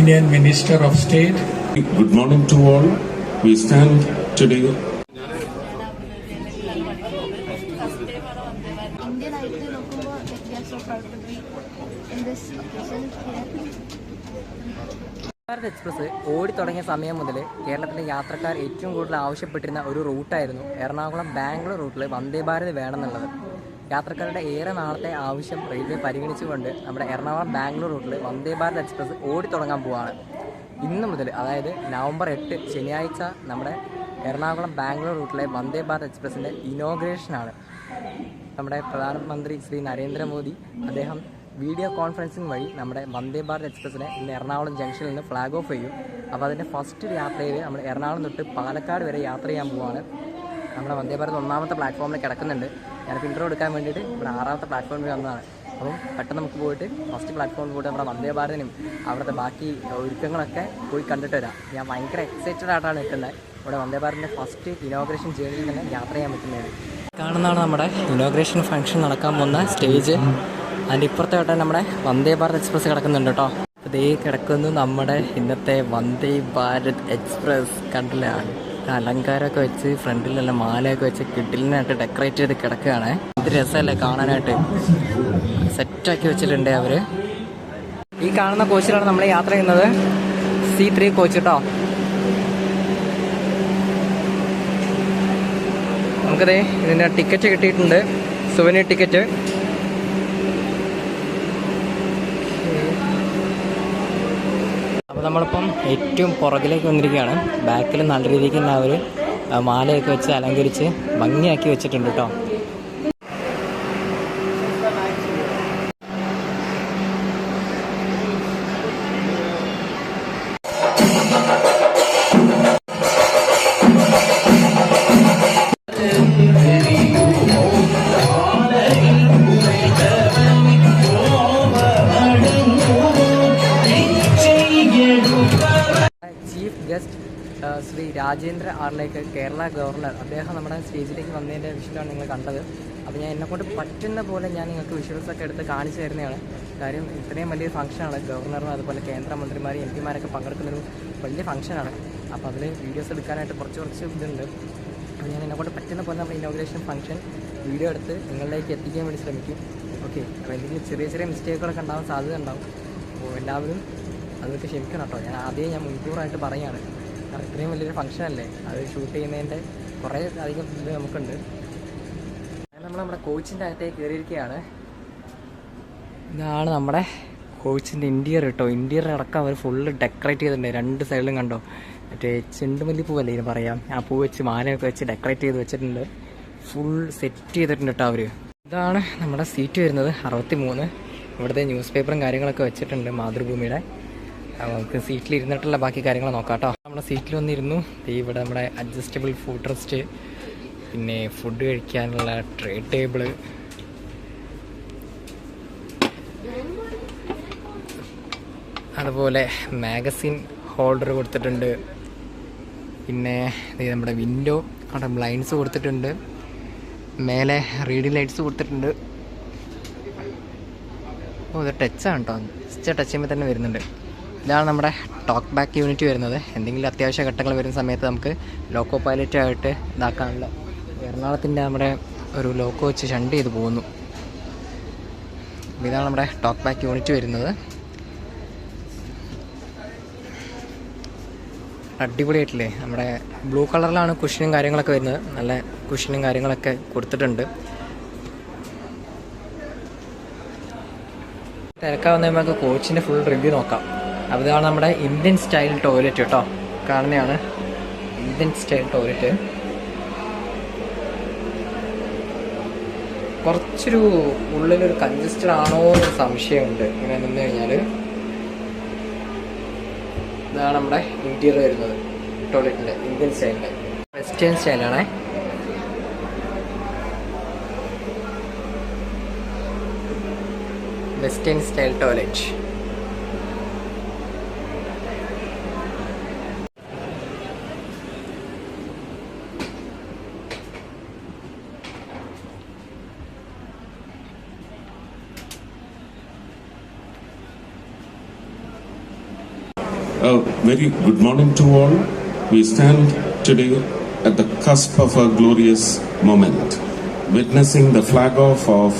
Indian Minister of State. Good morning to all. We stand today. Indian idol നോക്കുമ്പോൾ we are so proud to be in this occasion here. Bharat express ഓടി തുടങ്ങിയ സമയം മുതൽ കേരളത്തിലെ യാത്രക്കാർ ഏറ്റവും കൂടുതൽ ആവശ്യപ്പെട്ടിരുന്ന ഒരു റൂട്ടായിരുന്നു എറണാകുളം ബാംഗ്ലൂർ റൂട്ടിൽ വന്ദേ ഭാരത് വേണമെന്നുള്ളത്. യാത്രക്കാരുടെ ഏറെ നാളത്തെ ആവശ്യം റെയിൽവേ പരിഗണിച്ചുകൊണ്ട് നമ്മുടെ എറണാകുളം ബാംഗ്ലൂർ റൂട്ടിൽ വന്ദേ ഭാരത് എക്സ്പ്രസ് ഓടി തുടങ്ങാൻ പോവുകയാണ്. ഇന്ന് മുതൽ, അതായത് നവംബർ 8 ശനിയാഴ്ച നമ്മുടെ എറണാകുളം ബാംഗ്ലൂർ റൂട്ടിലെ വന്ദേ ഭാരത് എക്സ്പ്രസിൻ്റെ ഇനോഗ്രേഷനാണ്. നമ്മുടെ പ്രധാനമന്ത്രി ശ്രീ നരേന്ദ്രമോദി അദ്ദേഹം വീഡിയോ കോൺഫറൻസിംഗ് വഴി നമ്മുടെ വന്ദേ ഭാരത് എക്സ്പ്രസ്സിനെ ഇന്ന് എറണാകുളം ജംഗ്ഷനിൽ നിന്ന് ഫ്ലാഗ് ഓഫ് ചെയ്യും. അപ്പോൾ അതിൻ്റെ ഫസ്റ്റ് യാത്രയിൽ നമ്മൾ എറണാകുളം തൊട്ട് പാലക്കാട് വരെ യാത്ര ചെയ്യാൻ പോവുകയാണ്. നമ്മുടെ വന്ദേ ഭാരത് 1ാമത്തെ പ്ലാറ്റ്ഫോമിൽ കിടക്കുന്നുണ്ട്. ഞാനിപ്പോൾ ഇൻട്രോ എടുക്കാൻ വേണ്ടിയിട്ട് ഇവിടെ 6ാമത്തെ പ്ലാറ്റ്ഫോമിൽ വന്നതാണ്. അപ്പം പെട്ടെന്ന് നമുക്ക് പോയിട്ട് ഫസ്റ്റ് പ്ലാറ്റ്ഫോമിൽ പോയിട്ട് നമ്മുടെ വന്ദേ ഭാരതിനും അവിടുത്തെ ബാക്കി ഒരുക്കങ്ങളൊക്കെ പോയി കണ്ടിട്ട് വരാം. ഞാൻ ഭയങ്കര എക്സൈറ്റഡ് ആയിട്ടാണ് നിൽക്കുന്നത്. ഇവിടെ വന്ദേ ഭാരതിൻ്റെ ഫസ്റ്റ് ഇനോഗ്രേഷൻ ജേർണിയിൽ തന്നെ യാത്ര ചെയ്യാൻ പറ്റുന്നത്. കാണുന്നതാണ് നമ്മുടെ ഇനോഗ്രേഷൻ ഫംഗ്ഷൻ നടക്കാൻ പോകുന്ന സ്റ്റേജ്. അതിൻ്റെ ഇപ്പുറത്തായിട്ട് നമ്മുടെ വന്ദേ ഭാരത് എക്സ്പ്രസ് കിടക്കുന്നുണ്ട് കേട്ടോ. അതേ കിടക്കുന്നു നമ്മുടെ ഇന്നത്തെ വന്ദേ ഭാരത് എക്സ്പ്രസ്. കണ്ടില്ല, അലങ്കാരമൊക്കെ വെച്ച് ഫ്രണ്ടിലെല്ലാം മാലയൊക്കെ വെച്ച് കിഡിലിനായിട്ട് ഡെക്കറേറ്റ് ചെയ്ത് കിടക്കുകയാണ്. ഇത് രസമല്ലേ കാണാനായിട്ട്, സെറ്റാക്കി വെച്ചിട്ടുണ്ട് അവർ. ഈ കാണുന്ന കോച്ചിലാണ് നമ്മൾ യാത്ര ചെയ്യുന്നത്, C3 കോച്ച് കേട്ടോ. നമുക്കതേ ഇതിൻ്റെ ടിക്കറ്റ് കിട്ടിയിട്ടുണ്ട്, സുവനീർ ടിക്കറ്റ്. അപ്പോൾ നമ്മളിപ്പം ഏറ്റവും പുറകിലേക്ക് വന്നിരിക്കുകയാണ്. ബാക്കിൽ നല്ല രീതിക്ക് തന്നെ അവർ മാലയൊക്കെ വെച്ച് അലങ്കരിച്ച് ഭംഗിയാക്കി വെച്ചിട്ടുണ്ട് കേട്ടോ. Chief guest Shri Rajendra Arlekar, Kerala governor, അദ്ദേഹം നമ്മുടെ സ്റ്റേജിലേക്ക് വന്നതിൻ്റെ വിഷയമാണ് നിങ്ങൾ കണ്ടത്. അപ്പോൾ ഞാൻ എന്നെക്കൊണ്ട് പറ്റുന്ന പോലെ ഞാൻ നിങ്ങൾക്ക് വിഷ്വൽസൊക്കെ എടുത്ത് കാണിച്ചു തരുന്നതാണ്. കാര്യം ഇത്രയും വലിയൊരു ഫംഗ്ഷനാണ്. ഗവർണറും അതുപോലെ കേന്ദ്രമന്ത്രിമാർ, MP മാരൊക്കെ പങ്കെടുക്കുന്നൊരു വലിയ ഫംഗ്ഷനാണ്. അപ്പോൾ അതിൽ വീഡിയോസ് എടുക്കാനായിട്ട് കുറച്ച് ഇതുണ്ട്. അപ്പോൾ ഞാൻ എന്നെക്കൊണ്ട് പറ്റുന്ന പോലെ നമ്മുടെ ഇനോഗ്രേഷൻ ഫംഗ്ഷൻ വീഡിയോ എടുത്ത് നിങ്ങളിലേക്ക് എത്തിക്കാൻ വേണ്ടി ശ്രമിക്കും. ഓക്കെ, അപ്പോൾ എന്തെങ്കിലും ചെറിയ മിസ്റ്റേക്കുകളൊക്കെ ഉണ്ടാകാൻ സാധ്യത ഉണ്ടാകും. അപ്പോൾ എല്ലാവരും അതൊക്കെ ക്ഷമിക്കണം കേട്ടോ. ഞാൻ മുൻകൂറായിട്ട് പറയുകയാണ്. കാരണം ഇത്രയും വലിയൊരു ഫംഗ്ഷനല്ലേ, അത് ഷൂട്ട് ചെയ്യുന്നതിൻ്റെ കുറേ അധികം ഇത് നമുക്കുണ്ട്. നമ്മുടെ കോച്ചിൻ്റെ അകത്തേക്ക് കയറിയിരിക്കുകയാണ്. ഇതാണ് നമ്മുടെ കോച്ചിൻ്റെ ഇൻറ്റീരിയർ കേട്ടോ. ഇൻറ്റീരിയർ അടക്കം അവർ ഫുള്ള് ഡെക്കറേറ്റ് ചെയ്തിട്ടുണ്ട്. 2 സൈഡിലും കണ്ടോ, മറ്റേ ചെണ്ടുമല്ലിപ്പൂവല്ലേ ഇതിന് പറയാം, ആ പൂ വെച്ച് മാലയൊക്കെ വെച്ച് ഡെക്കറേറ്റ് ചെയ്ത് വെച്ചിട്ടുണ്ട്. ഫുൾ സെറ്റ് ചെയ്തിട്ടുണ്ട് കേട്ടോ അവർ. ഇതാണ് നമ്മുടെ സീറ്റ് വരുന്നത് 63. ഇവിടുത്തെ ന്യൂസ് പേപ്പറും കാര്യങ്ങളൊക്കെ വെച്ചിട്ടുണ്ട്, മാതൃഭൂമിയുടെ. നമുക്ക് സീറ്റിൽ ഇരുന്നിട്ടുള്ള ബാക്കി കാര്യങ്ങൾ നോക്കാം കേട്ടോ. നമ്മുടെ സീറ്റിൽ വന്നിരുന്നു. ഇവിടെ നമ്മുടെ അഡ്ജസ്റ്റബിൾ ഫുഡ് റെസ്റ്റ്, പിന്നെ ഫുഡ് കഴിക്കാനുള്ള ട്രേ ടേബിള്, അതുപോലെ മാഗസിൻ ഹോൾഡർ കൊടുത്തിട്ടുണ്ട്. പിന്നെ നമ്മുടെ വിൻഡോ അവിടെ ബ്ലൈൻഡ്സ് കൊടുത്തിട്ടുണ്ട്. മേലെ റീഡിങ് ലൈറ്റ്സ് കൊടുത്തിട്ടുണ്ട്. ഇത് ടച്ചാണ് കേട്ടോ, ടച്ച് ചെയ്യുമ്പോൾ തന്നെ വരുന്നുണ്ട്. ഇതാണ് നമ്മുടെ ടോക്ക് ബാക്ക് യൂണിറ്റ് വരുന്നത്. എന്തെങ്കിലും അത്യാവശ്യ ഘട്ടങ്ങൾ വരുന്ന സമയത്ത് നമുക്ക് ലോക്കോ പൈലറ്റായിട്ട് ഇതാക്കാനുള്ള എറണാകുളത്തിൻ്റെ നമ്മുടെ ഒരു ലോക്കോ വെച്ച് ഷണ്ട് ചെയ്ത് പോകുന്നു. ഇതാണ് നമ്മുടെ ടോക്ക് ബാക്ക് യൂണിറ്റ് വരുന്നത്. അടിപൊളിയായിട്ടില്ലേ, നമ്മുടെ ബ്ലൂ കളറിലാണ് കുഷനും കാര്യങ്ങളൊക്കെ വരുന്നത്. നല്ല കുഷനും കാര്യങ്ങളൊക്കെ കൊടുത്തിട്ടുണ്ട്. തിരക്കാവുന്ന നമുക്ക് കോച്ചിൻ്റെ ഫുൾ റിവ്യൂ നോക്കാം. അപ്പോൾ ഇതാണ് നമ്മുടെ ഇന്ത്യൻ സ്റ്റൈൽ ടോയ്ലറ്റ് കേട്ടോ. കാണുന്നതാണ് ഇന്ത്യൻ സ്റ്റൈൽ ടോയ്ലറ്റ്. കുറച്ചൊരു ഉള്ളിലൊരു കൺജസ്റ്റഡ് ആണോ എന്നൊരു സംശയമുണ്ട് ഇങ്ങനെ നിന്ന് കഴിഞ്ഞാൽ. ഇതാണ് നമ്മുടെ ഇൻറ്റീരിയർ വരുന്നത് ടോയ്ലറ്റിൻ്റെ, Indian സ്റ്റൈലിൻ്റെ. Western സ്റ്റൈലാണേ. Western style toilet. A very good morning to all. We stand today at the cusp of a glorious moment, witnessing the flag off of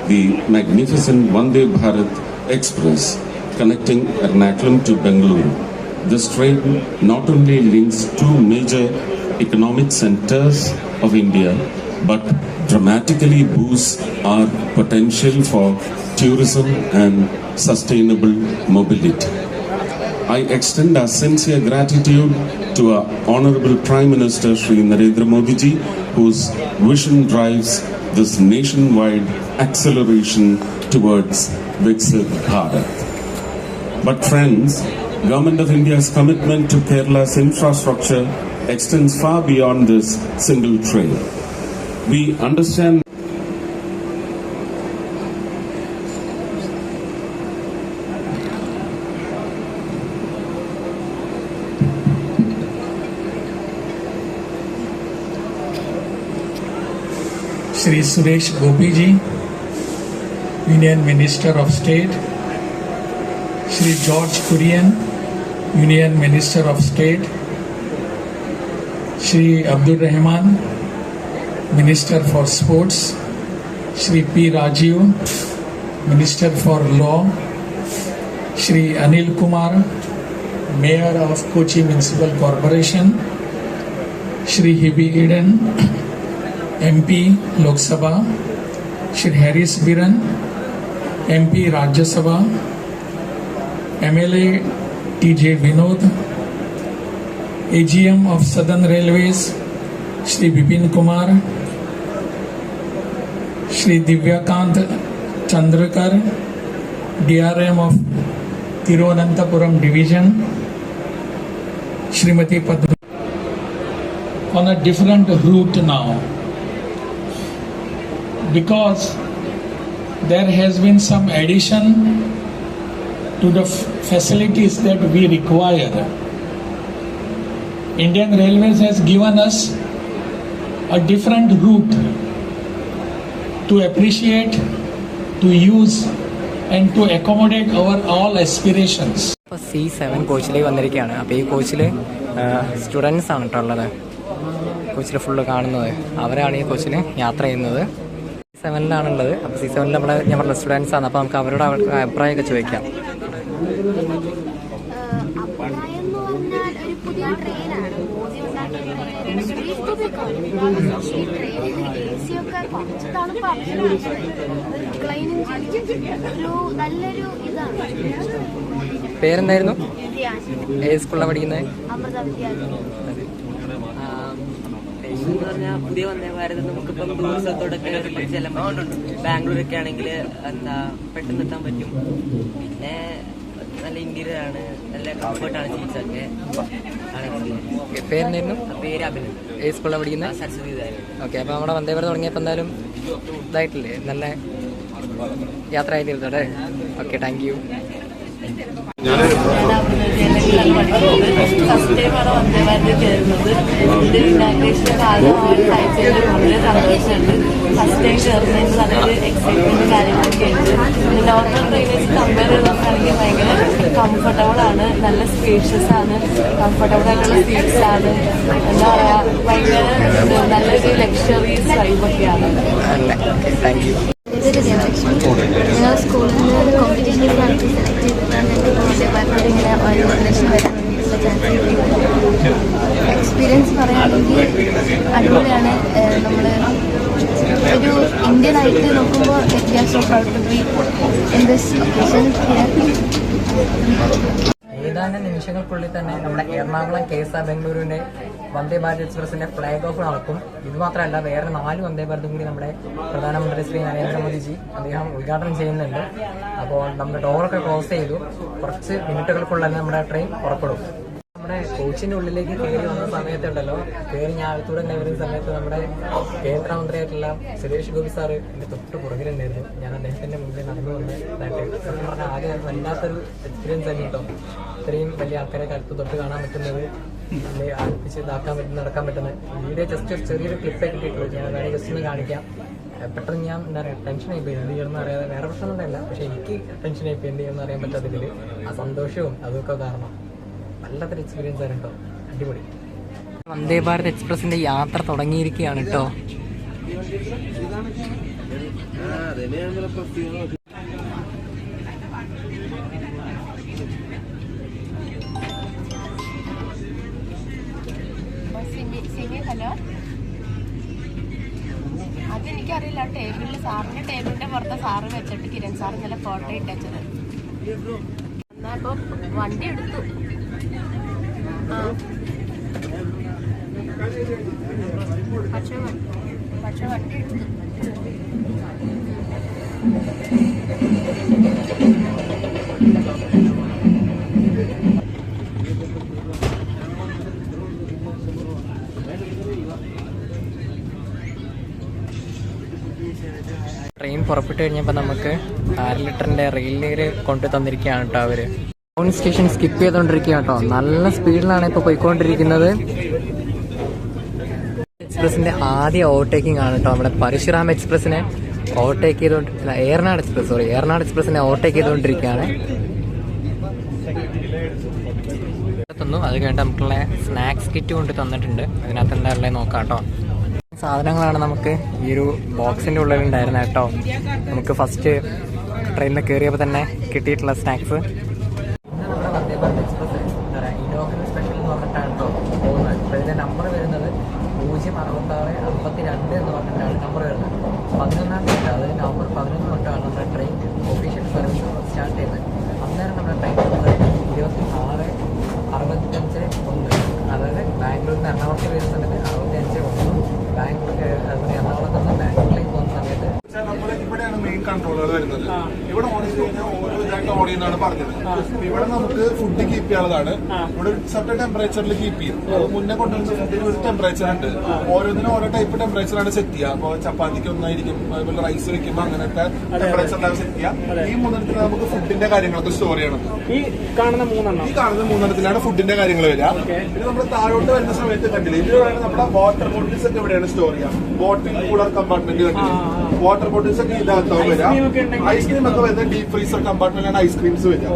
the magnificent Vande Bharat Express connecting Ernakulam to Bengaluru. This train not only links two major economic centers of India, but dramatically boosts our potential for tourism and sustainable mobility. I extend our sincere gratitude to our Honorable Prime Minister Shri Narendra Modi ji, whose vision drives this nationwide acceleration towards Viksit Bharat. But friends, Government of India's commitment to Kerala's infrastructure extends far beyond this single train. We understand Shri Suresh Gopi ji, Union Minister of State, Shri George Kurian, Union Minister of State, Shri Abdul Rahman, Minister for Sports, Shri P. Rajiv, Minister for Law, Shri Anil Kumar, Mayor of Kochi Municipal Corporation, Shri Hibi Eden, MP Lok Sabha, Shri Harris Biran, MP Rajya Sabha, MLA TJ Vinod, AGM of Southern Railways, Shri Bipin Kumar, Shri Divyakant Chandrakar, DRM of Thiruvananthapuram Division, Shrimati Padma, on a different route now, because there has been some addition to the facilities that we require. Indian Railways has given us a different route to appreciate, to use and to accommodate our all aspirations. ഇപ്പോൾ C7 കോച്ചിലേക്ക് വന്നിരിക്കുകയാണ്. അപ്പോൾ ഈ കോച്ചിൽ students ആണ് കേട്ടോ ഉള്ളത്. കോച്ചിൽ full കാണുന്നത് അവരാണ് ഈ കോച്ചിൽ യാത്ര ചെയ്യുന്നത്. C7-ലാണുള്ളത്. അപ്പോൾ C7 ഞാൻ പറഞ്ഞ സ്റ്റുഡൻസ് ആണ്. അപ്പോൾ നമുക്ക് അവരുടെ അഭിപ്രായമൊക്കെ ചോദിക്കാം. അഭിപ്രായം എന്ന് പറഞ്ഞാൽ ഒരു പുതിയ ട്രെയിനാണ്, മോദി ഉണ്ടാക്കിയ ഈ ട്രെയിനിന് AC ഒക്കെ കുറച്ച് തണുപ്പാണ്, ക്ലൈനിങ് ഒരു നല്ലൊരു ഇതാണ്. പേരെന്തായിരുന്നു? ഏത് സ്കൂളിലാണ് പഠിക്കുന്നത്? അമൃത വിദ്യാലയം. എന്ന് പറഞ്ഞാൽ പുതിയ വന്ദേ ഭാരത് നമുക്കിപ്പം ദൂരസ്ഥലത്തോടൊക്കെ ചെല്ലാൻ പറ്റും. ബാംഗ്ലൂരൊക്കെ ആണെങ്കിൽ എന്താ പെട്ടെന്ന് എത്താൻ പറ്റും. പിന്നെ നല്ല ഇന്റീരിയർ ആണ്, നല്ല കംഫർട്ടാണ് സീറ്റ്സൊക്കെ. പേരെന്തായിരുന്നു? പേര് അഭിനന്ദ്. ഏത് സ്കൂളിലാണ് പഠിക്കുന്നത്? സരസ്വതി വിദ്യാലയം. ഓക്കെ. അപ്പോൾ നമ്മുടെ വന്ദേ ഭാരത് തുടങ്ങിയപ്പോൾ എന്തായാലും ഇതായിട്ടില്ലേ, നല്ല യാത്ര ആയി തീർത്തോട്ടെ. Okay, thank you. ഫസ്റ്റ് ടൈമാണ് വന്ദേ ഭാരത് കയറുന്നത്. ഇത് ഇനാഗ്രേഷൻ്റെ ഭാഗമാണ്. കഴിച്ചതിൽ വളരെ സന്തോഷമുണ്ട്. ഫസ്റ്റ് ടൈം കയറുന്നതിന് നല്ലൊരു എക്സൈറ്റ്മെൻറ്റും കാര്യങ്ങളൊക്കെ ഉണ്ട്. നോർമൽ ട്രെയിൻ വെച്ച് കമ്പയർ ചെയ്ത് നോക്കുകയാണെങ്കിൽ ഭയങ്കര കംഫർട്ടബിളാണ്, നല്ല സ്പേഷ്യസ് ആണ്, കംഫർട്ടബിൾ ആയിട്ടുള്ള സീറ്റ്സ് ആണ്. എന്താ പറയുക, ഭയങ്കര നല്ലൊരു ലക്ഷറീസ് വൈബൊക്കെയാണ്. Thank you. ഇതൊരു ജയലക്ഷ്മി. ഞങ്ങൾ സ്കൂളിൽ നിന്ന് കോമ്പറ്റീഷനിൽ നടത്തി സെലക്ട് ചെയ്തിട്ടാണ് വന്ദേ ഭാരത് ഇങ്ങനെ ഓർഗനൈസേഷൻ വരാൻ വേണ്ടിയിട്ടുള്ള ചാൻസ് കിട്ടിയത്. എക്സ്പീരിയൻസ് പറയുകയാണെങ്കിൽ അടിപൊളിയാണ്. നമ്മൾ ഒരു ഇന്ത്യൻ ആയിട്ട് നോക്കുമ്പോൾ we are so proud to be in this occasion here. ഏതാനും നിമിഷങ്ങൾക്കുള്ളിൽ തന്നെ നമ്മുടെ എറണാകുളം KSR ബംഗളൂരുവിന്റെ വന്ദേ ഭാരത് എക്സ്പ്രസിന്റെ ഫ്ലാഗ് ഓഫ് നടക്കും. ഇത് മാത്രമല്ല, വേറെ 4 വന്ദേ ഭാരതും കൂടി നമ്മുടെ പ്രധാനമന്ത്രി ശ്രീ നരേന്ദ്രമോദിജി അദ്ദേഹം ഉദ്ഘാടനം ചെയ്യുന്നുണ്ട്. അപ്പോൾ നമ്മുടെ ഡോറൊക്കെ ക്ലോസ് ചെയ്തു. കുറച്ച് മിനിറ്റുകൾക്കുള്ളിൽ നമ്മുടെ ട്രെയിൻ പുറപ്പെടും. നമ്മുടെ കോച്ചിന്റെ ഉള്ളിലേക്ക് കയറി വന്ന സമയത്തുണ്ടല്ലോ, കയറി ഞാൻ അടുത്തൂടെ വരുന്ന സമയത്ത് നമ്മുടെ കേന്ദ്രമന്ത്രിയായിട്ടുള്ള സുരേഷ് ഗോപി സാറ് എൻ്റെ തൊട്ട് പുറകിലുണ്ടായിരുന്നു. ഞാൻ അദ്ദേഹത്തിന്റെ മുന്നിൽ നടന്നു വന്ന് ഇതായിട്ട് സത്യം പറഞ്ഞാൽ ആകെ വല്ലാത്തൊരു എക്സ്പീരിയൻസ് ആയിരുന്നു കേട്ടോ. ഇത്രയും വലിയ ആൾക്കാരെ കടുത്ത് തൊട്ട് കാണാൻ പറ്റുന്നത്, ആൽപ്പിച്ച് ഇതാക്കാൻ പറ്റുന്ന, നടക്കാൻ പറ്റുന്നത്. വീഡിയോ ജസ്റ്റ് ഒരു ചെറിയൊരു ക്ലിപ്പേ കിട്ടിയിട്ടുള്ളൂ. ഞാൻ വേറെ ജസ്റ്റ് ഒന്ന് കാണിക്കാം. പെട്ടെന്ന് ഞാൻ എന്താ പറയുക, ടെൻഷനായി പോയി. എന്ത് ചെയ്യണമെന്ന് അറിയാതെ, വേറെ പ്രശ്നമൊന്നുമില്ല, പക്ഷെ എനിക്ക് ടെൻഷനായി പോയി എന്ത് ചെയ്യുമെന്ന് അറിയാൻ പറ്റാത്തതിൽ ആ സന്തോഷവും അതൊക്കെ കാരണം. വല്ലാത്തൊരു എക്സ്പീരിയൻസ് ആയിരുന്നു കേട്ടോ, അടിപൊളി. വന്ദേ ഭാരത് എക്സ്പ്രസിന്റെ യാത്ര തുടങ്ങിയിരിക്കുകയാണ് കേട്ടോ. ഹലോ, അതെനിക്കറിയില്ല. ടേബിളിൽ സാറിന്റെ ടേബിളിന്റെ പുറത്തെ സാറ് വെച്ചിട്ട് കിരൺ സാർ ഇന്നലെ ഫോട്ടോ ഇട്ടത്. എന്നാ ഇപ്പൊ വണ്ടി എടുത്തു. പക്ഷെ വണ്ടി എടുത്തു. ട്രെയിൻ പുറപ്പെട്ട് കഴിഞ്ഞപ്പോൾ നമുക്ക് 4 ലിറ്ററിന്റെ റെയിൽ നീര് കൊണ്ടു തന്നിരിക്കുകയാണ് കേട്ടോ അവര്. ടൗൺ സ്റ്റേഷൻ സ്കിപ്പ് ചെയ്തോണ്ടിരിക്കുക കേട്ടോ. നല്ല സ്പീഡിലാണ് ഇപ്പൊ പോയിക്കൊണ്ടിരിക്കുന്നത്. എക്സ്പ്രസിന്റെ ആദ്യ ഓവർടേക്കിംഗ് ആണ് കേട്ടോ. നമ്മുടെ പരശുരാം എക്സ്പ്രസിനെ ഓവർടേക്ക് ചെയ്തോണ്ട് ഏറനാട് എക്സ്പ്രസിനെ ഓവർടേക്ക് ചെയ്തുകൊണ്ടിരിക്കുകയാണ്. അത് കഴിഞ്ഞിട്ട് നമുക്കുള്ള സ്നാക്സ് കിറ്റ് കൊണ്ട് തന്നിട്ടുണ്ട്. അതിനകത്ത് എന്താ ഉള്ളത് നോക്കാം കേട്ടോ. സാധനങ്ങളാണ് നമുക്ക് ഈ ഒരു ബോക്സിന്റെ ഉള്ളിൽ ഉണ്ടായിരുന്നത് കേട്ടോ. നമുക്ക് ഫസ്റ്റ് ട്രെയിനിൽ കയറിയപ്പോൾ തന്നെ കിട്ടിയിട്ടുള്ള സ്നാക്സ്. നമ്മുടെ Vande Bharat express inaugural special എന്ന് പറഞ്ഞിട്ടാണ് കേട്ടോ പോകുന്നത്. ട്രെയിനിന്റെ നമ്പർ വരുന്നത് 06652 എന്ന് പറഞ്ഞിട്ടാണ് നമ്പർ വരുന്നത്. 11-ാം തീയതി, അതായത് നവംബർ 11 തൊട്ടാണ് നമ്മുടെ ട്രെയിൻ ഒഫീഷ്യൽ സർവീസ് സ്റ്റാർട്ട് ചെയ്യുന്നത്. അന്നേരം നമ്മുടെ ട്രെയിൻ നമ്പർ 2665-1, അതായത് ബാംഗ്ലൂരിൽ നിന്ന് എറണാകുളത്ത് വരുന്ന സമയത്ത് 65-1, ബാംഗ്ലൂർ അതുപോലെ എറണാകുളത്ത് നിന്ന് ബാംഗ്ലൂരിലേക്ക് പോകുന്ന സമയത്ത് ഇവിടെയാണ് മെയിൻ കൺട്രോളർ വരുന്നത്. ഇവിടെ ഓൺ ചെയ്ത് കഴിഞ്ഞാൽ ഓരോ ഇതായിട്ട് ഓൺ ചെയ്യുന്നതാണ് പറഞ്ഞത്. ഇവിടെ നമുക്ക് ഫുഡ് കീപ്പ് ചെയ്യാനുള്ളതാണ്. ഇവിടെ ഒരു സെപ്പറേറ്റ് ടെമ്പറേച്ചറിൽ കീപ്പ് ചെയ്യും. മുന്നേ കൊണ്ടുവരുന്ന ഫുഡിന് ഒരു ടെമ്പറേച്ചർ ഉണ്ട്. ഓരോന്നിനും ഓരോ ടൈപ്പ് ടെമ്പറേച്ചറാണ് സെറ്റ് ചെയ്യുക. അപ്പോൾ ചപ്പാത്തിക്ക് ഒന്നായിരിക്കും, അതുപോലെ റൈസ് വെക്കുമ്പോൾ അങ്ങനത്തെ ടെമ്പറേച്ചറിലാണ് സെറ്റ് ചെയ്യുക. ഈ 3 നമുക്ക് ഫുഡിന്റെ കാര്യങ്ങളൊക്കെ സ്റ്റോർ ചെയ്യണം. ഈ കാണുന്ന 3 ഫുഡിന്റെ കാര്യങ്ങൾ വരിക. ഇത് നമ്മൾ താഴോട്ട് വരുന്ന സമയത്ത് കണ്ടില്ല, ഇതിലാണ് നമ്മുടെ വാട്ടർ ബോട്ടിൽസ് ഒക്കെ ഇവിടെയാണ് സ്റ്റോർ ചെയ്യുക. ബോട്ടിൽ കൂളർ കമ്പാർട്ട്മെന്റ് കണ്ടില്ല, വാട്ടർ ബോട്ടിൽസ് ഒക്കെ ഇതിനകത്താവും വരിക. ഐസ്ക്രീം ഒക്കെ വരുന്ന ഡീപ് ഫ്രീസർ കമ്പാർട്ട്മെന്റിലാണ് ഐസ്ക്രീംസ് വരിക.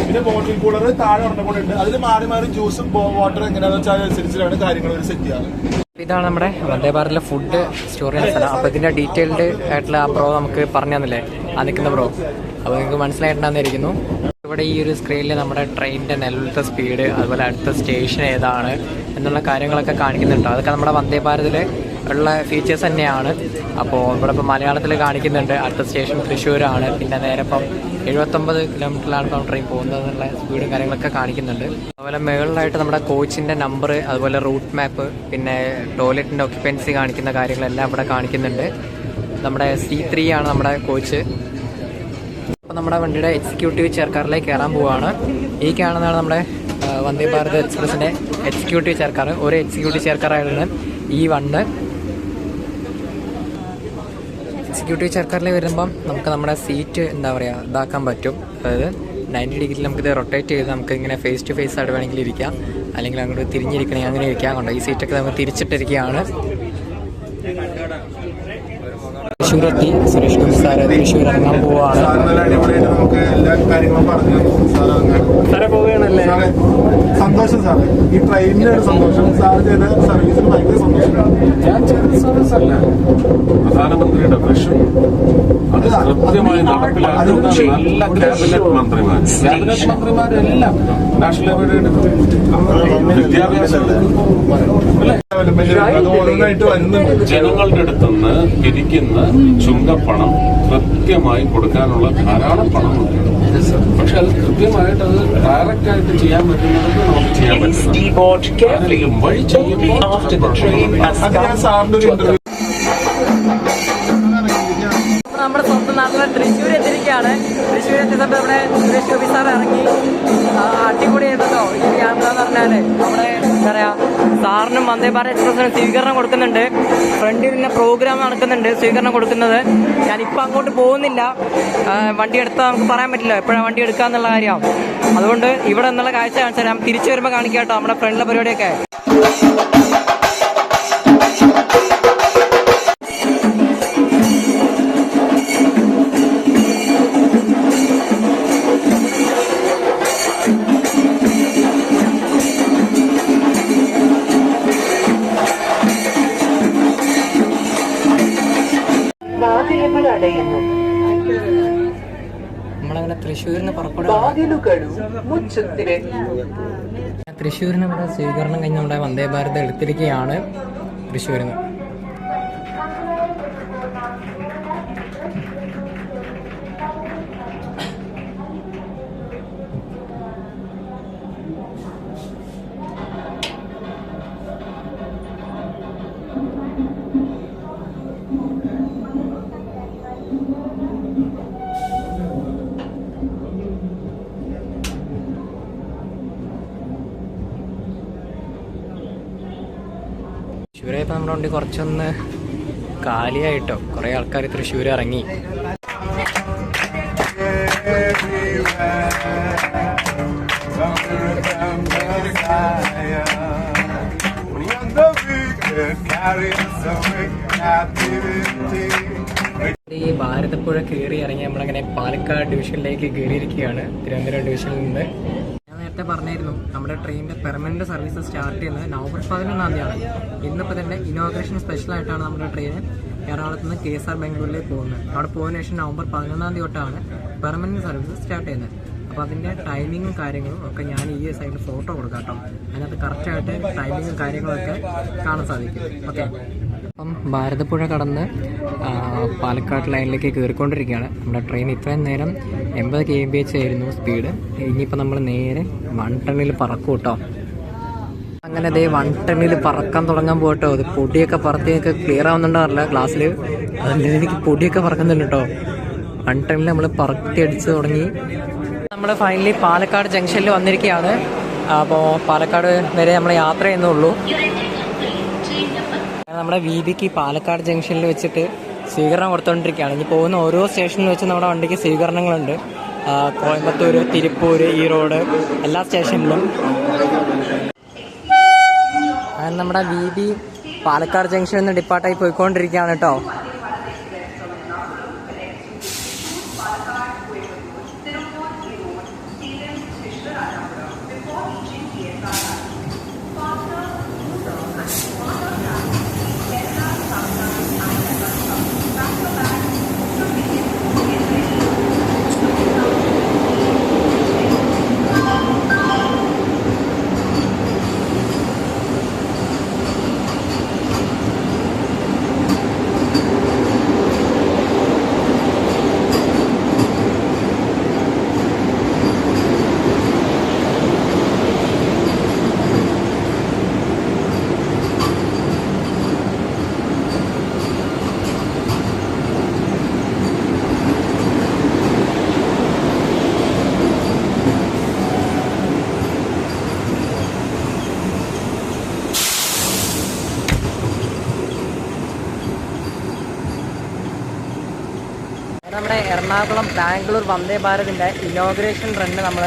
പിന്നെ ബോട്ടിൽ കൂളർ താഴെ ഒരെണ്ണം, അതിൽ മാറി മാറി ജ്യൂസും വാട്ടർ എങ്ങനെയാണെന്ന് വെച്ചാൽ അനുസരിച്ചിട്ടാണ് കാര്യങ്ങൾ സെറ്റ് ചെയ്യാറ്. ഇതാണ് നമ്മുടെ വന്ദേ ഭാരതിലെ ഫുഡ് സ്റ്റോർ ചെയ്യുന്ന സ്ഥലം. അപ്പോൾ ഇതിന്റെ ഡീറ്റെയിൽഡ് ആയിട്ടുള്ള ആ ബ്രോ നമുക്ക് പറഞ്ഞു തന്നില്ലേ, ആ നിൽക്കുന്ന ബ്രോ. അപ്പോൾ നിങ്ങൾക്ക് മനസ്സിലായിട്ടുണ്ടാകുന്നിരിക്കുന്നു. ഇവിടെ ഈ ഒരു സ്ക്രീനിൽ നമ്മുടെ ട്രെയിനിന്റെ നിലവിലത്തെ സ്പീഡ്, അതുപോലെ അടുത്ത സ്റ്റേഷൻ ഏതാണ് എന്നുള്ള കാര്യങ്ങളൊക്കെ കാണിക്കുന്നുണ്ട്. അതൊക്കെ നമ്മുടെ വന്ദേ ഭാരതിൽ ഉള്ള ഫീച്ചേഴ്സ് തന്നെയാണ്. അപ്പോൾ ഇവിടെ ഇപ്പോൾ മലയാളത്തിൽ കാണിക്കുന്നുണ്ട് അടുത്ത സ്റ്റേഷൻ തൃശ്ശൂരാണ്. പിന്നെ നേരെ ഇപ്പം 79 കിലോമീറ്ററിലാണ് ഇപ്പം ട്രെയിൻ പോകുന്നതെന്നുള്ള സ്പീഡും കാര്യങ്ങളൊക്കെ കാണിക്കുന്നുണ്ട്. അതുപോലെ മുകളിലായിട്ട് നമ്മുടെ കോച്ചിൻ്റെ നമ്പർ, അതുപോലെ റൂട്ട് മാപ്പ്, പിന്നെ ടോയ്ലറ്റിൻ്റെ ഒക്യുപ്പൻസി കാണിക്കുന്ന കാര്യങ്ങളെല്ലാം ഇവിടെ കാണിക്കുന്നുണ്ട്. നമ്മുടെ C3 ആണ് നമ്മുടെ കോച്ച്. അപ്പോൾ നമ്മുടെ വണ്ടിയുടെ എക്സിക്യൂട്ടീവ് ചെയർക്കാറിലേക്ക് കയറാൻ പോവുകയാണ്. ഈ കാണുന്നതാണ് നമ്മുടെ വന്ദേ ഭാരത് എക്സ്പ്രസിൻ്റെ എക്സിക്യൂട്ടീവ് ചെയർക്കാർ. ഒരു എക്സിക്യൂട്ടീവ് ചെയർക്കാരാണ് ഈ 1. എക്സിക്യൂട്ടീവ് ചെയർക്കാറിൽ വരുമ്പം നമുക്ക് നമ്മുടെ സീറ്റ് എന്താ പറയുക ഇതാക്കാൻ പറ്റും. അതായത് 90 ഡിഗ്രിയിൽ നമുക്കിത് റൊട്ടേറ്റ് ചെയ്ത് നമുക്ക് ഇങ്ങനെ ഫേസ് ടു ഫേസ് ആയിട്ട് വേണമെങ്കിൽ ഇരിക്കാം, അല്ലെങ്കിൽ അങ്ങോട്ട് തിരിഞ്ഞിരിക്കണമെങ്കിൽ അങ്ങനെ ഇരിക്കാൻ കൊണ്ട് ഈ സീറ്റൊക്കെ നമുക്ക് തിരിച്ചിട്ടിരിക്കുകയാണ്. തൃശ്ശൂരെത്തി സുരേഷ് ഗോപി സാറ് തൃശ്ശൂർ ഇറങ്ങാൻ പോവാണ്. നമുക്ക് എല്ലാ കാര്യങ്ങളും പറഞ്ഞു സാറെ പോവുകയാണല്ലേ. സന്തോഷം സാറ്, ഈ ട്രെയിനിനൊരു സന്തോഷം, സാർ ചെയ്ത സർവീസിന് ഭയങ്കര സന്തോഷം. ഞാൻ ചെയ്ത സർവീസ് അല്ല, പ്രധാനമന്ത്രിയുടെ വിഷൻ അത് കൃത്യമായി നടപ്പിലാക്കുന്ന നല്ല ക്യാബിനറ്റ് മന്ത്രിമാരെല്ലാം നാഷണൽ ജനങ്ങളുടെ അടുത്തുനിന്ന് പിരിക്കുന്ന ചുങ്കപ്പണം കൃത്യമായി കൊടുക്കാനുള്ള ധാരാളം പണമുണ്ട്. പക്ഷെ അത് കൃത്യമായിട്ട് അത് ഡയറക്റ്റ് ആയിട്ട് ചെയ്യാൻ പറ്റുന്നത് നമുക്ക് ചെയ്യാൻ പറ്റും. വഴി ചെയ്യുമ്പോൾ സാറിന്റെ ഒരു ഇന്റർവ്യൂ നമ്മുടെ സ്വന്തം നാട്ടിലെ തൃശ്ശൂർ എത്തിയിരിക്കുകയാണ്. തൃശ്ശൂർ എത്തിയപ്പോൾ ഇവിടെ സുരേഷ് ഗോപി സാർ ഇറങ്ങി അടിപൊളിയായിരുന്നല്ലോ ഈ യാത്ര എന്ന് പറഞ്ഞാൽ. നമ്മുടെ എന്താ പറയുക, സാറിനും വന്ദേ ഭാരത് എക്സ്പ്രസിനും സ്വീകരണം കൊടുക്കുന്നുണ്ട്. ഫ്രണ്ടിൽ പിന്നെ പ്രോഗ്രാം നടക്കുന്നുണ്ട്, സ്വീകരണം കൊടുക്കുന്നത്. ഞാനിപ്പോൾ അങ്ങോട്ട് പോകുന്നില്ല, വണ്ടി എടുത്താൽ നമുക്ക് പറയാൻ പറ്റില്ല എപ്പോഴാണ് വണ്ടി എടുക്കുക എന്നുള്ള കാര്യം. അതുകൊണ്ട് ഇവിടെ എന്നുള്ള കാഴ്ച കാണിച്ചാൽ ഞാൻ തിരിച്ചു വരുമ്പോൾ കാണിക്കാം കേട്ടോ നമ്മുടെ ഫ്രണ്ടിലെ പരിപാടിയൊക്കെ. തടയുന്നു. നമ്മളങ്ങനെ തൃശ്ശൂരിൽ നിന്ന് പുറപ്പെടുക. വാതിലുകളും മുച്ചത്തിലെ തൃശ്ശൂരിൽ നിന്ന് ഇവിടെ സ്വീകരണം കഴിഞ്ഞ് നമ്മുടെ വന്ദേ ഭാരത് എടുത്തിരിക്കുകയാണ് തൃശ്ശൂരിൽ നിന്ന്. തൃശ്ശൂരെ ഇപ്പം നമ്മുടെ വണ്ടി കുറച്ചൊന്ന് കാലിയായിട്ടോ, കുറേ ആൾക്കാർ തൃശ്ശൂർ ഇറങ്ങി. ഈ ഭാരതപ്പുഴ കയറി ഇറങ്ങി നമ്മളങ്ങനെ പാലക്കാട് ഡിവിഷനിലേക്ക് കയറിയിരിക്കുകയാണ്, തിരുവനന്തപുരം ഡിവിഷനിൽ നിന്ന്. നേരത്തെ പറഞ്ഞായിരുന്നു നമ്മുടെ ട്രെയിനിൻ്റെ പെർമനൻറ്റ് സർവീസ് സ്റ്റാർട്ട് ചെയ്യുന്നത് നവംബർ 11-ാം തീയതിയാണ്. ഇന്നിപ്പോൾ തന്നെ ഇനോഗ്രേഷൻ സ്പെഷ്യലായിട്ടാണ് നമ്മുടെ ട്രെയിൻ എറണാകുളത്ത് നിന്ന് KSR ബാംഗ്ലൂരിലേക്ക് പോകുന്നത്. അവിടെ പോകുന്ന ശേഷം നവംബർ 11-ാം തീയതി തൊട്ടാണ് പെർമനൻറ്റ് സർവീസ് സ്റ്റാർട്ട് ചെയ്യുന്നത്. അപ്പോൾ അതിൻ്റെ ടൈമിങ്ങും കാര്യങ്ങളും ഒക്കെ ഞാൻ ഈ സൈഡിൽ ഫോട്ടോ കൊടുക്കാം കേട്ടോ. അതിനകത്ത് കറക്റ്റായിട്ട് ടൈമിങ്ങും കാര്യങ്ങളൊക്കെ കാണാൻ സാധിക്കും. ഓക്കെ, അപ്പം ഭാരതപ്പുഴ കടന്ന് പാലക്കാട് ലൈനിലേക്ക് കയറിക്കൊണ്ടിരിക്കുകയാണ് നമ്മുടെ ട്രെയിൻ. ഇത്രയും നേരം 80 kmph ആയിരുന്നു സ്പീഡ്. ഇനിയിപ്പോൾ നമ്മൾ നേരെ 1 ടണ്ണിൽ പറക്കും കേട്ടോ. അങ്ങനെ ദേ 1 ടണ്ണിൽ പറക്കാൻ തുടങ്ങാൻ പോകട്ടോ. അത് പൊടിയൊക്കെ പറത്തിയൊക്കെ ക്ലിയർ ആവുന്നുണ്ടാവില്ല ക്ലാസ്സിൽ. അതിൻ്റെ എനിക്ക് പൊടിയൊക്കെ പറക്കുന്നുണ്ട് കേട്ടോ. 1 ടണ്ണിൽ നമ്മൾ പറത്തി അടിച്ച് തുടങ്ങി. നമ്മൾ ഫൈനലി പാലക്കാട് ജംഗ്ഷനിൽ വന്നിരിക്കുകയാണ്. അപ്പോൾ പാലക്കാട് വരെ നമ്മൾ യാത്ര ചെയ്യുന്നുള്ളൂ. നമ്മുടെ VBക്ക് പാലക്കാട് ജംഗ്ഷനിൽ വെച്ചിട്ട് സ്വീകരണം കൊടുത്തുകൊണ്ടിരിക്കുകയാണ്. ഇനി പോകുന്ന ഓരോ സ്റ്റേഷനിൽ വെച്ച് നമ്മുടെ വണ്ടിക്ക് സ്വീകരണങ്ങളുണ്ട്. കോയമ്പത്തൂർ, തിരുപ്പൂർ, ഈറോഡ് എല്ലാ സ്റ്റേഷനിലും. അങ്ങനെ നമ്മുടെ VB പാലക്കാട് ജംഗ്ഷനിൽ നിന്ന് ഡിപ്പാർട്ടായി പോയിക്കൊണ്ടിരിക്കുകയാണ് കേട്ടോ. നമ്മുടെ എറണാകുളം ബാംഗ്ലൂർ വന്ദേ ഭാരതിൻ്റെ ഇനോഗ്രേഷൻ റണ്ണ് നമ്മൾ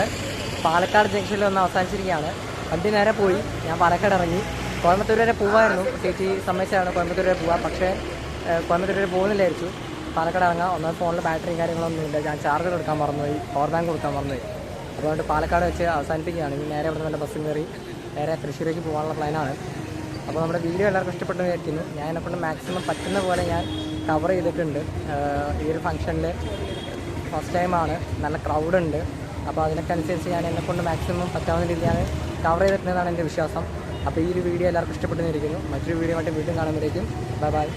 പാലക്കാട് ജംഗ്ഷനിൽ വന്ന് അവസാനിച്ചിരിക്കുകയാണ്. വണ്ടി നേരെ പോയി. ഞാൻ പാലക്കാട് ഇറങ്ങി. കോയമ്പത്തൂർ വരെ പോവായിരുന്നു. ചേച്ചി സമ്മതിച്ചാണ് കോയമ്പത്തൂർ വരെ പോവാം. പക്ഷേ കോയമ്പത്തൂർ വരെ പോകുന്നില്ലായിരിച്ചു. പാലക്കാട് ഇറങ്ങാം. ഒന്നാമത് ഫോണിൽ ബാറ്ററിയും കാര്യങ്ങളൊന്നുമില്ല. ഞാൻ ചാർജർ എടുക്കാൻ മറന്നുപോയി, പവർ ബാങ്ക് കൊടുക്കാൻ മറന്നുപോയി. അതുകൊണ്ട് പാലക്കാട് വെച്ച് അവസാനിപ്പിക്കുകയാണ്. ഇനി നേരെ ഇവിടെ നല്ല ബസ്സും കയറി നേരെ തൃശ്ശൂരേക്ക് പോകാനുള്ള പ്ലാനാണ്. അപ്പോൾ നമ്മുടെ വീഡിയോ എല്ലാവർക്കും ഇഷ്ടപ്പെട്ടെന്ന് വിചാരിക്കുന്നു. ഞാൻ എന്നെക്കൊണ്ട് മാക്സിമം പറ്റുന്ന പോലെ ഞാൻ കവർ ചെയ്തിട്ടുണ്ട്. ഈ ഒരു ഫംഗ്ഷനിൽ ഫസ്റ്റ് ടൈമാണ്, നല്ല ക്രൗഡുണ്ട്. അപ്പോൾ അതിനൊക്കെ അനുസരിച്ച് ഞാൻ എന്നെക്കൊണ്ട് മാക്സിമം പറ്റാവുന്ന രീതിയാണ് കവർ ചെയ്തിട്ടുണ്ടെന്നാണ് എൻ്റെ വിശ്വാസം. അപ്പോൾ ഈ ഒരു വീഡിയോ എല്ലാവർക്കും ഇഷ്ടപ്പെട്ടെന്നിരിക്കുന്നു. മറ്റൊരു വീഡിയോ ആയിട്ട് വീണ്ടും കാണുമ്പോഴേക്കും ബൈ ബൈ.